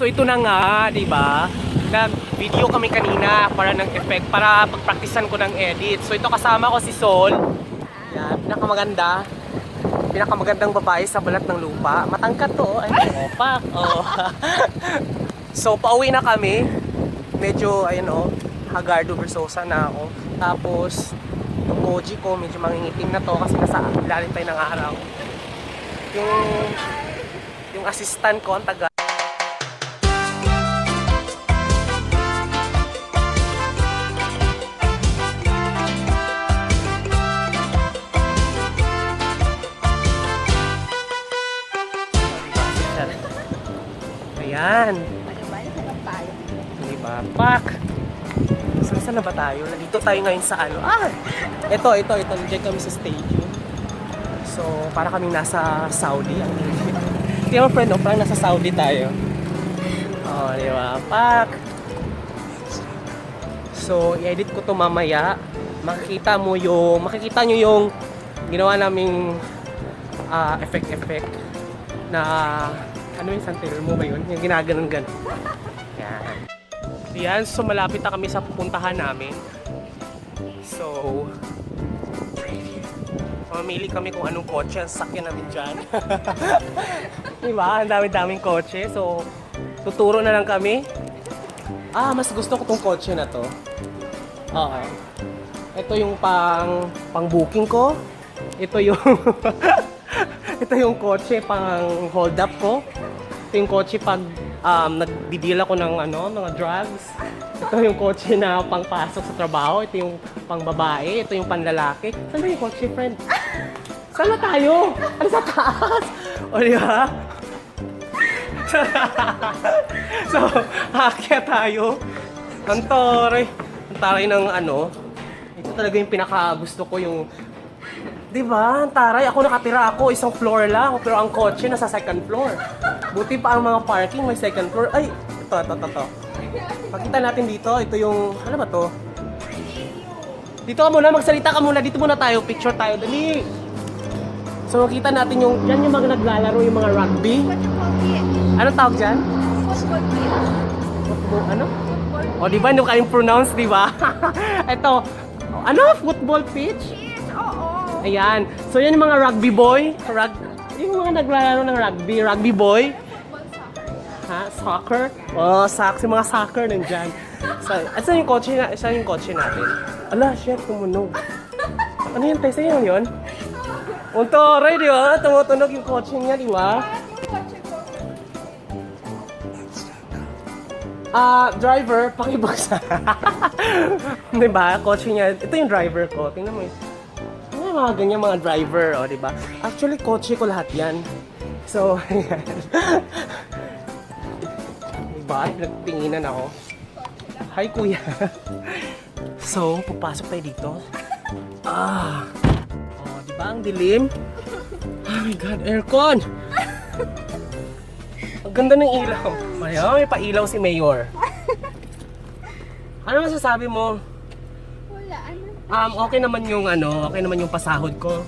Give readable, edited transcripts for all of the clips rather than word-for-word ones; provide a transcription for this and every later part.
So ito na nga, 'di ba? Nag-video kami kanina para ng effect, para pagpraktisan ko ng edit. So ito kasama ko si Sol. Yan, pinakamagandang babae sa balat ng lupa. Matangkad to, ay opak. Oh. So pauwi na kami. Medyo ayun oh, Hagardo Versosa na ako. Tapos yung Koji ko medyo mangingitim na to kasi nasa ilalim tayo ng araw. Yung assistant ko ang taga Ayan. Diba? Pak! So, saan na ba tayo? Nandito tayo ngayon sa ano? Ito. Nandiyan kami sa stadium. So, para kaming nasa Saudi. Hindi mo friend, parang nasa Saudi tayo. Oh, diba? Pak! So, i-edit ko to mamaya. Makikita nyo yung ginawa naming effect na ano yung santil mo ba yun? Yung ginaganon-ganon. Yan, so malapit na kami sa pupuntahan namin. So, mamili kami kung anong kotse ang sakyan namin dyan. Diba? Ang dami-daming kotse. So, tuturo na lang kami. Mas gusto ko tong kotse na to. Oo. Ito yung pang-booking ko. Ito yung ito yung kotse pang hold up ko. Ito yung kotse pag nagdi-deal ako ng mga drugs. Ito yung kotse na pangpasok sa trabaho. Ito yung pang-babae. Ito yung pang-lalaki. Saan ba yung kotse, friend? Saan na tayo? Ano sa taas? O diba? So, aakyat tayo. Ang taray ng ito talaga yung pinaka-gusto ko yung diba? Ang taray. Ako nakatira isang floor lang. Pero ang kotse nasa second floor. Buti pa ang mga parking may second floor. Ay, ito. Pakita natin dito. Ito yung, ano ba to? Dito ka muna, magsalita ka muna. Dito muna tayo, picture tayo. Dali! So makita natin yan yung mga naglalaro, yung mga rugby. Anong tawag dyan? Football. Ano? O diba, hindi ko kayong pronounce, diba? Ito, football pitch? Ayan. So yan yung mga rugby boy. Yung mga naglalaro ng rugby boy. Soccer. Yung mga soccer nandyan. So, saan yung kotse natin? Ala, shit, tumunog. Ano yun, Tessa? Sa'yo yun? Untoray, di ba? Tumutunog yung kotse niya, di ba? Driver, pakibuksa. Di ba? Kotse niya. Ito yung driver ko. Tingnan mo yun. Mga ganyan mga driver, di ba? Actually, kotse ko lahat yan. So, ayan. Diba? Nagtinginan ako. Hi, kuya. So, pupasok tayo dito. Diba? Ang dilim. Oh my God, aircon! Ang ganda ng ilaw. May pa-ilaw si Mayor. Ano masasabi mo? Okay naman yung pasahod ko.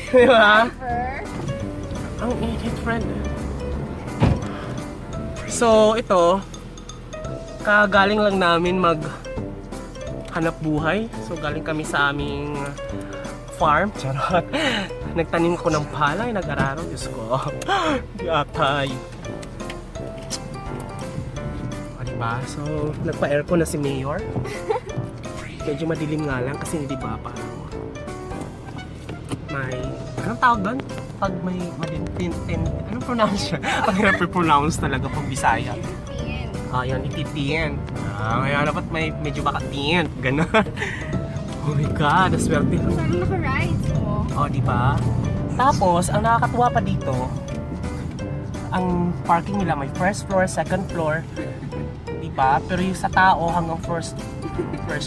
Diba? Ang init, friend. So, ito, kagaling lang namin hanap buhay. So, galing kami sa aming farm. Charot. Nagtanim ko ng palay, nag-araro. Diyos ko. Di atay. Diba? So, nagpa-aircon na si Mayor. Medyo madilim nga lang kasi hindi ba parang anong tawag doon? Pag may anong pronounce siya? Pag pronounce talaga pag Bisaya. Yan, ititien. Kaya dapat medyo baka tien. Ganon. Oh my God, naswerte. Sana naka-rides mo. Diba? Tapos, ang nakakatuwa pa dito, ang parking nila may first floor, second floor. Diba? Pero yung sa tao hanggang first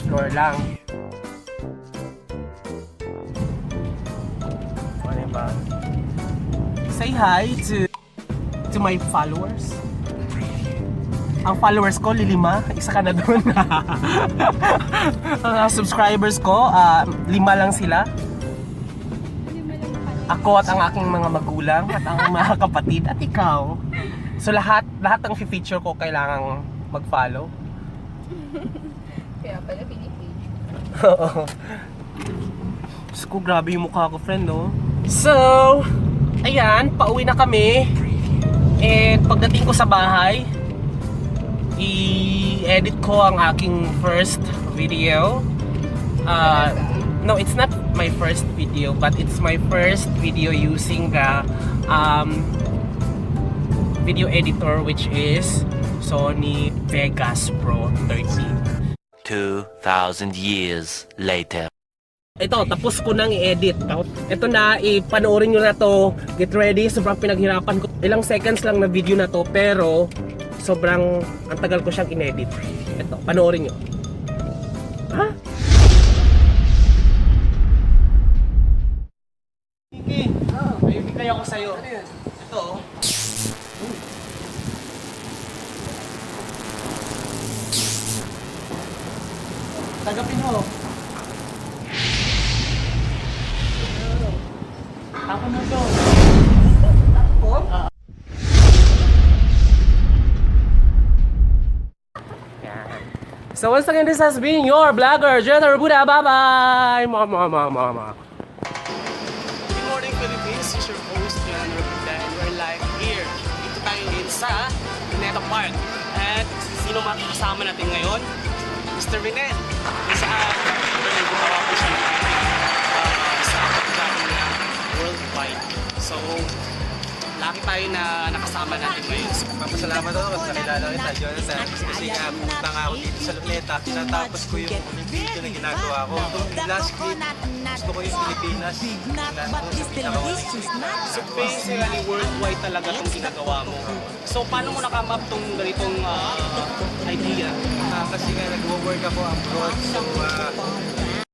floor lang. Diba? Say hi to my followers. Ang followers ko, 5. Isa ka na doon. Ang subscribers ko, 5 lang sila. Ako at ang aking mga magulang. magulang at ang mga kapatid at ikaw. So lahat ng feature ko kailangang mag-follow. Kaya pala pinipage. Oo. Diyos ko, grabe yung mukha ko, friend, no? So, ayan, pauwi na kami. And pagdating ko sa bahay, i-edit ko ang aking first video. No, it's not my first video, but it's my first video using the video editor, which is Sony Vegas Pro 13. 2,000 years later. Ito, tapos ko nang i-edit. Ito na, ipanoorin nyo na to. Get ready, sobrang pinaghirapan ko. Ilang seconds lang na video na to, pero sobrang ang tagal ko siyang in-edit. Ito, panoorin nyo. Ha? Sige. May bigay ako sa'yo. Ito. Tagapin mo. Ako na to. Ako? So once again, this has been your vlogger, Jenner Buddha. Bye-bye! Mama. Good morning, Philippines. This is your host, Jenner Buddha, and we're live here. Dito tayo ngayon sa Luneta Park. At sino makakasama natin ngayon? Mr. Vinet. Saan? Gumawa ko siya sa pagkain niya worldwide. So, laki tayo na nakasama natin ngayon. Papasalamat ako kasi nakilala kita, Jonathan. Kasi nga, pumunta nga ako dito sa Luneta. Tinatapos ko yung video na ginagawa ko. Itong last clip, gusto ko yung Pilipinas. So basically, worldwide talaga itong ginagawa mo. So paano mo nakam up tong ganitong idea? Kasi nga, nag-work ako abroad. So,